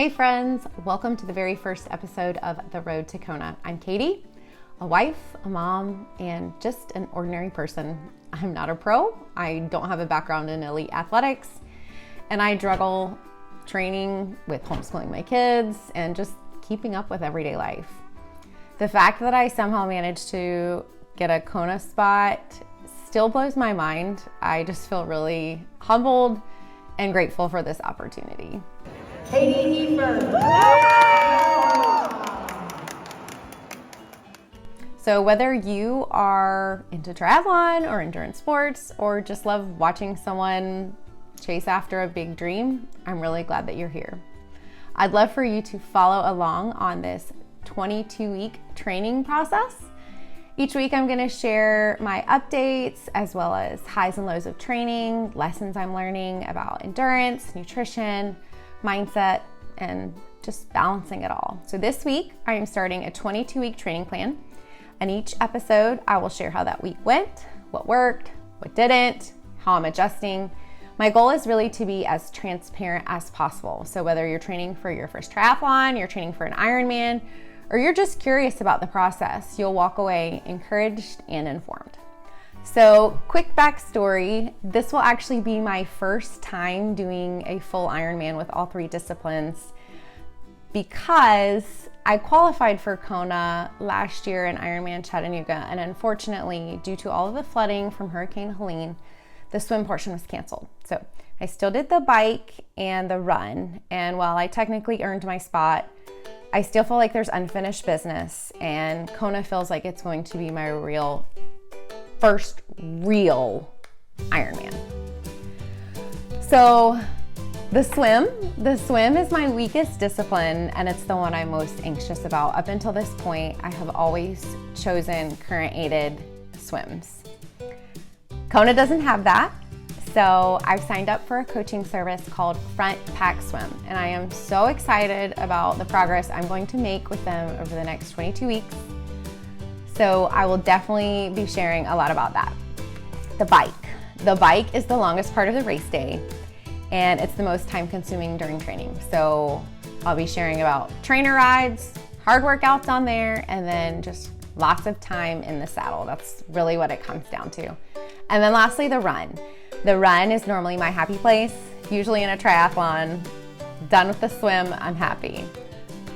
Hey friends, welcome to the very first episode of The Road to Kona. I'm Katie, a wife, a mom, and just an ordinary person. I'm not a pro, I don't have a background in elite athletics, and I juggle training with homeschooling my kids and just keeping up with everyday life. The fact that I somehow managed to get a Kona spot still blows my mind. I just feel really humbled and grateful for this opportunity. Katie Efer. So whether you are into triathlon or endurance sports or just love watching someone chase after a big dream, I'm really glad that you're here. I'd love for you to follow along on this 22-week training process. Each week I'm going to share my updates as well as highs and lows of training, lessons I'm learning about endurance, nutrition, mindset, and just balancing it all. So this week I am starting a 22-week training plan, and each episode I will share how that week went, what worked, what didn't, how I'm adjusting. My goal is really to be as transparent as possible. So whether you're training for your first triathlon, you're training for an Ironman, or you're just curious about the process, you'll walk away encouraged and informed. So quick backstory, this will actually be my first time doing a full Ironman with all three disciplines because I qualified for Kona last year in Ironman Chattanooga, and unfortunately, due to all of the flooding from Hurricane Helene, the swim portion was canceled. So I still did the bike and the run, and while I technically earned my spot, I still feel like there's unfinished business, and Kona feels like it's going to be my first real Ironman. So the swim is my weakest discipline, and it's the one I'm most anxious about. Up until this point, I have always chosen current aided swims. Kona doesn't have that, so I've signed up for a coaching service called Front Pack Swim, and I am so excited about the progress I'm going to make with them over the next 22 weeks. So I will definitely be sharing a lot about that. The bike is the longest part of the race day, and it's the most time consuming during training. So I'll be sharing about trainer rides, hard workouts on there, and then just lots of time in the saddle. That's really what it comes down to. And then lastly, the run. The run is normally my happy place, usually in a triathlon. Done with the swim, I'm happy.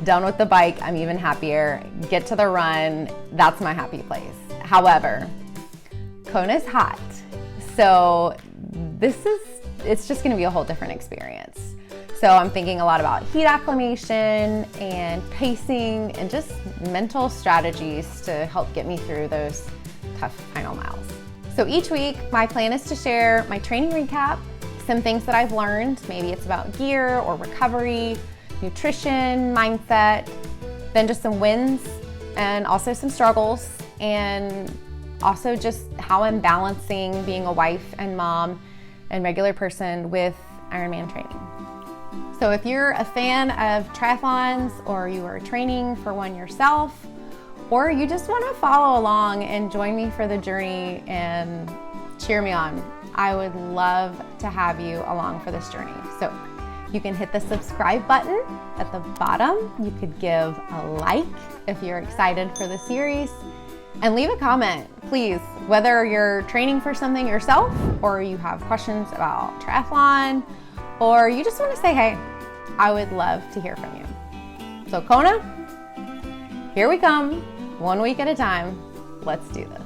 Done with the bike, I'm even happier. Get to the run, that's my happy place. However, Kona's hot, so it's just gonna be a whole different experience. So I'm thinking a lot about heat acclimation and pacing and just mental strategies to help get me through those tough final miles. So each week, my plan is to share my training recap, some things that I've learned, maybe it's about gear or recovery, nutrition, mindset, then just some wins and also some struggles, and also just how I'm balancing being a wife and mom and regular person with Ironman training. So if you're a fan of triathlons, or you are training for one yourself, or you just want to follow along and join me for the journey and cheer me on, I would love to have you along for this journey. So you can hit the subscribe button at the bottom. You could give a like if you're excited for the series, and leave a comment, please, whether you're training for something yourself, or you have questions about triathlon, or you just want to say hey. I would love to hear from you. So Kona, here we come, 1 week at a time. Let's do this.